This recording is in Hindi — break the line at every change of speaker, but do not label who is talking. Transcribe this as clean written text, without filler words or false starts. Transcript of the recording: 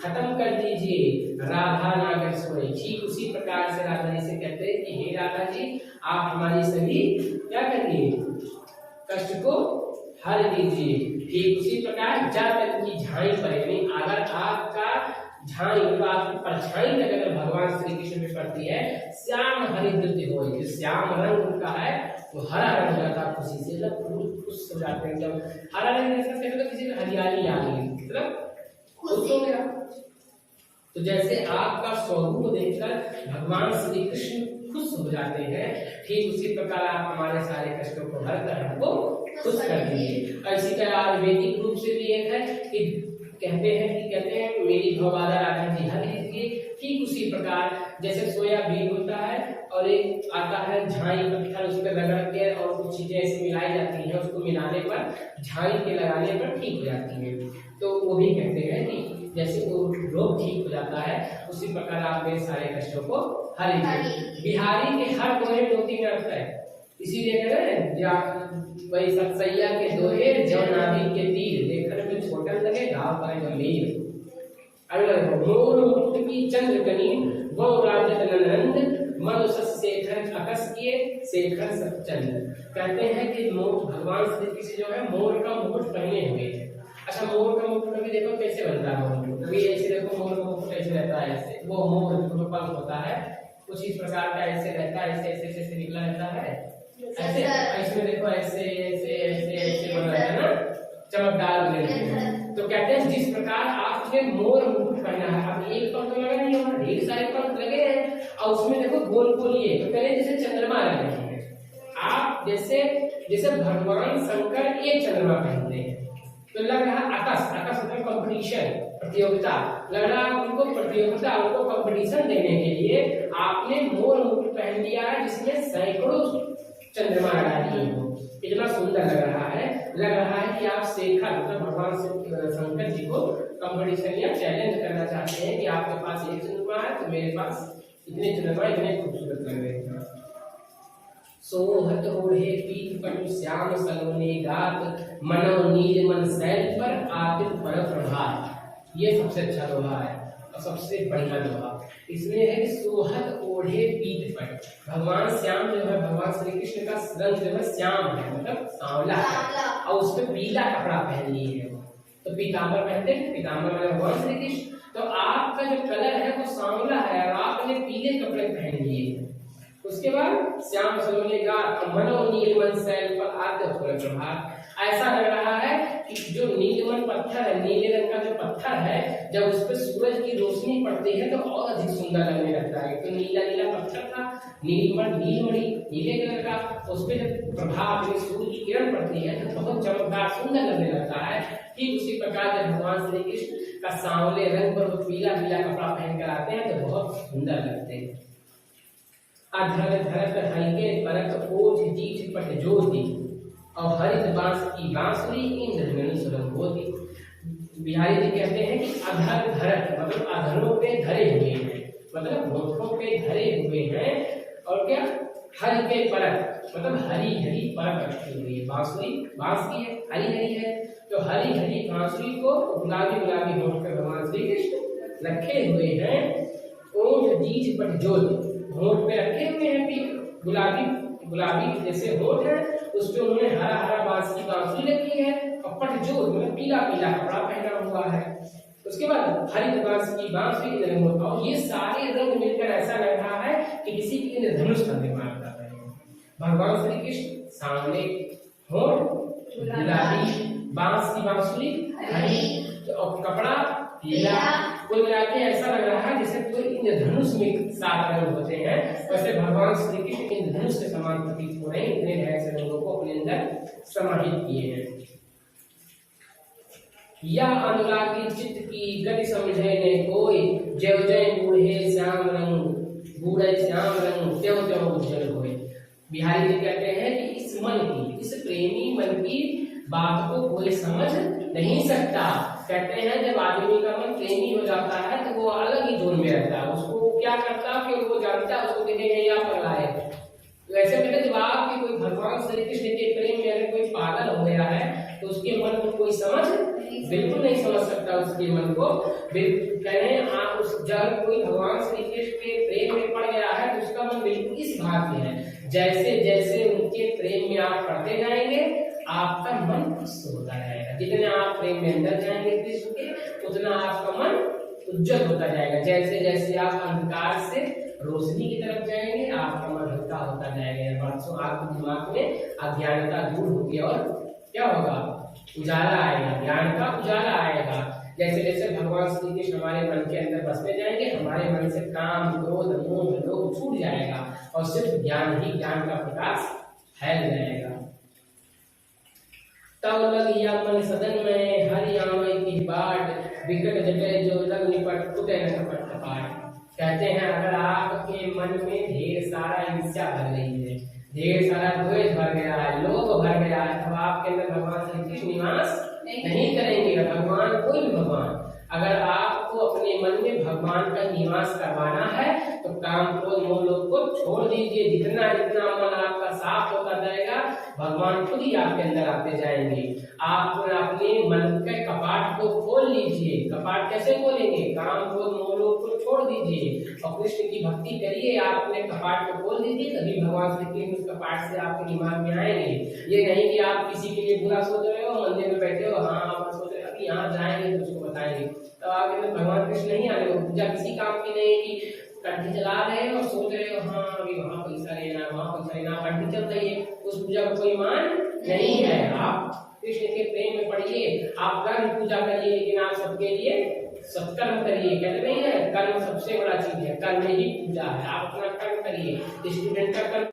खत्म कर दीजिए, राधा नागर सोए। ठीक उसी प्रकार से राधा जी से कहते हैं कि हे राधा जी, आप हमारी सभी क्या करिए, कष्ट को हर दीजिए। ठीक उसी प्रकार जब तक की झाई पड़े, नहीं अगर आपका झाई मतलब आपकी परछाई तक अगर भगवान श्री कृष्ण में पड़ती है, श्याम हरिद्र हो, जो श्याम रंग उनका है वो हरा रंग हो जाता है खुशी से, मतलब खुश हो जाते हैं। जब हरा रंग तो किसी को हरियाली आ गई, मतलब खुश हो गया। तो जैसे आपका स्वरूप देखकर भगवान श्री कृष्ण खुश हो जाते हैं, ठीक उसी प्रकार आप हमारे सारे कष्टों को हर कर हमको खुश कर दीजिए। इसी तरह आयुर्वेदिक रूप से भी एक है कि कहते हैं मेरी भवबाधा राधा जी हर लीजिए। ठीक उसी प्रकार जैसे सोयाबीन होता है और एक आता है झाई पत्थर, उस पर रगड़ के और कुछ चीजें ऐसी मिलाई जाती हैं, उसको मिलाने पर झाई के लगाने पर ठीक हो जाती है। तो वो भी कहते हैं कि जैसे वो रोग ठीक हो जाता है, उसी प्रकार आप मेरे सारे कष्टों को हर लीजिए। बिहारी के हर दोहे में 2-3 अर्थ है, इसीलिए कह रहे हैं वही सतसैया के दोहे जो नाभि के तीर, देखने में छोटा लगे घाव करे गंभीर। अगर मोर मुकुट की चंद्र कनी वो राजत नंद मधु सस शेखर अकस किए शेखर सचंद। कहते हैं कि भगवान श्री कृष्ण जो है मोर का मुकुट पहने हुए हैं। अच्छा, मोर का मुकुट भी देखो कैसे बनता है, कभी ऐसे देखो मोर का मुकुट ऐसे रहता है, ऐसे वो मोर जो पंख होता है कुछ इस प्रकार का ऐसे रहता है, ऐसे ऐसे ऐसे निकला रहता है, ऐसे इसमें देखो ऐसे ऐसे ऐसे ऐसे बना रहता है ना, चमकदार बने रहते हैं। तो कहते हैं जिस प्रकार आपने मोर मुकुट पहना है, अब एक पंख लगा नहीं होगा, ढेर सारे पंख लगे हैं और उसमें देखो गोल गोल ये तो पहले जैसे चंद्रमा लगे हैं। आप जैसे भगवान शंकर एक चंद्रमा पहनते हैं, तो लग रहा आकाश मतलब कंपटीशन, प्रतियोगिता, लग रहा उनको प्रतियोगिता, उनको कंपटीशन देने के लिए आपने मोर मुकुट पहन लिया है जिसमें सैकड़ों चंद्रमा लगा दिए हो। इतना सुंदर लग रहा है कि आप शेखर मतलब भगवान शंकर जी को कंपटीशन या चैलेंज करना चाहते हैं कि आपके पास एक चंद्रमा है तो मेरे पास इतने चंद्रमा, इतने खूबसूरत लग रहे हैं। सोहत ओढ़े पीठ पर श्याम सलोने गात मनो नील मन सैल पर आदित पर प्रभात। ये सबसे अच्छा दोहा है और सबसे बढ़िया दोहा। इसमें है कि सोहत ओढ़े पीठ पर, भगवान श्याम जो है, भगवान श्री कृष्ण का रंग जो है श्याम है, मतलब सांवला है और उसमें पीला कपड़ा पहन लिए है। तो पीतांबर पहनते हैं, पीतांबर मतलब भगवान श्री कृष्ण। तो आपका जो कलर है वो सांवला है और आपने पीले कपड़े पहन लिए हैं। उसके बाद श्याम सलोने का मनो नीलमन सैल पर आद्य प्रभात। ऐसा लग रहा है कि जो नीलमन पत्थर है, नीले रंग का जो पत्थर है, जब उस पर सूरज की रोशनी पड़ती है तो और अधिक सुंदर लगने लगता है। तो नीला नीला पत्थर था, नीलमणि नीले कलर का, उस पर जब प्रभात में सूर्य की किरण पड़ती है तो बहुत चमकदार सुंदर लगने लगता है। ठीक उसी प्रकार जब भगवान श्री कृष्ण का सांवले रंग पर वो पीला पीला कपड़ा पहन कर आते हैं तो बहुत सुंदर लगते हैं। अधर धरत हल्के परत ओठ जीठ पट ज्योति और हरित बांस की बांसुरी इंद्रधनुष रंगोती। बिहारी जी कहते हैं कि अधर धरत मतलब अधरों पे धरे हुए हैं, मतलब होठों पे धरे हुए हैं, और क्या हल्के परत मतलब हरी हरी परत रखी हुई है। बांसुरी बांस की है, हरी हरी है, तो हरी हरी बांसुरी को गुलाबी गुलाबी होठ पे भगवान श्री कृष्ण रखे हुए हैं। ओठ जीठ पट ज्योति, होठ पे रखे हुए हैं गुलाबी गुलाबी जैसे होठ है, उस पे उन्होंने हरा हरा बांस की बांसुरी रखी है और पट जो मतलब पीला पीला कपड़ा पहना हुआ है। उसके बाद हरित बांस की बांसुरी रंग होता है। ये सारे रंग मिलकर ऐसा लग रहा है कि किसी के धनुष का निर्माण कर रहे हैं। भगवान श्री कृष्ण सामने होठ गुलाबी, बांस की बांसुरी हरी और कपड़ा पीला, कुल मिला के ऐसा लग रहा है जैसे कोई इंद्रधनुष में 7 रंग होते हैं, वैसे भगवान श्री कृष्ण इंद्रधनुष के समान प्रतीत हो रहे हैं। इतने ऐसे रंगों को अपने अंदर समाहित किए हैं। या अनुरागी चित्त की गति समझे ने कोई, जय जय बूढ़े श्याम रंग बूढ़े श्याम रंग त्यों त्यों उज्जवल होए। बिहारी जी कहते हैं कि इस मन की, इस प्रेमी मन की बात को कोई समझ नहीं सकता। कहते हैं जब आदमी का मन प्रेमी हो जाता है तो वो अलग ही जोन में रहता है, उसको क्या करता है कि वो जानता है, उसको देखेंगे या पगला है। तो ऐसे में जब आपके कोई भगवान श्री कृष्ण के प्रेम में अगर कोई पागल हो गया है तो उसके मन को कोई समझ बिल्कुल नहीं समझ सकता उसके मन को। कह रहे हैं आप उस जब कोई भगवान श्री कृष्ण के प्रेम में पड़ गया है तो उसका मन बिल्कुल इस भाव में है। जैसे जैसे उनके प्रेम में आप पड़ते जाएंगे आपका मन खुश होता जाएगा। जितने आप प्रेम में अंदर जाएंगे कृष्ण के उतना आपका मन उज्जवल होता जाएगा। जैसे जैसे आप अंधकार से रोशनी की तरफ जाएंगे आपका मन हल्का होता जाएगा। बरसों आपके दिमाग में अज्ञानता दूर होगी और क्या होगा, उजाला आएगा, ज्ञान का उजाला आएगा। जैसे जैसे भगवान श्री कृष्ण हमारे मन के अंदर बसने जाएंगे हमारे मन से काम क्रोध मोह लोभ छूट जाएगा और सिर्फ ज्ञान ही ज्ञान का प्रकाश फैल जाएगा। तब लगिया मन सदन में हरि आवे की बाट विकट जटे जो लग निपट फुटे न कपट कपाट। कहते हैं अगर आपके मन में ढेर सारा ईर्ष्या भर गई है, ढेर सारा द्वेष भर गया है, लोभ भर गया है, तब आपके अंदर भगवान श्री कृष्ण निवास नहीं करेंगे। भगवान कोई भी भगवान, अगर आपको अपने मन में भगवान का निवास करवाना है तो काम क्रोध मोह लोभ को छोड़ दीजिए। जितना जितना मन आपका साफ होता जाएगा भगवान खुद ही आपके अंदर आते जाएंगे। आप अपने मन के कपाट को खोल लीजिए। कपाट कैसे खोलेंगे, काम क्रोध मोह लोभ को छोड़ दीजिए और कृष्ण की भक्ति करिए। आप अपने कपाट को खोल दीजिए तभी भगवान श्री कृष्ण उस कपाट से आपके दिमाग में आएंगे। ये नहीं कि आप किसी के लिए बुरा सोच रहे हो, मंदिर में बैठे हो, हाँ आप सोच रहे हो अभी यहाँ जाएंगे तो उसको बताएंगे, तो आपके अंदर भगवान कृष्ण नहीं आने को। पूजा किसी काम की नहीं कि कंठी चला रहे हो और सोच रहे हो हाँ अभी वहाँ पैसा लेना वहाँ पैसा लेना, कंठी चल रही है, उस पूजा का कोई मान नहीं है। आप कृष्ण के प्रेम में पड़िए, आप कर्म पूजा करिए लेकिन आप सबके लिए सत्कर्म करिए। कहते नहीं है कर्म सबसे बड़ा चीज है, कर्म ही पूजा है। आप अपना कर्म करिए। स्टूडेंट का कर्म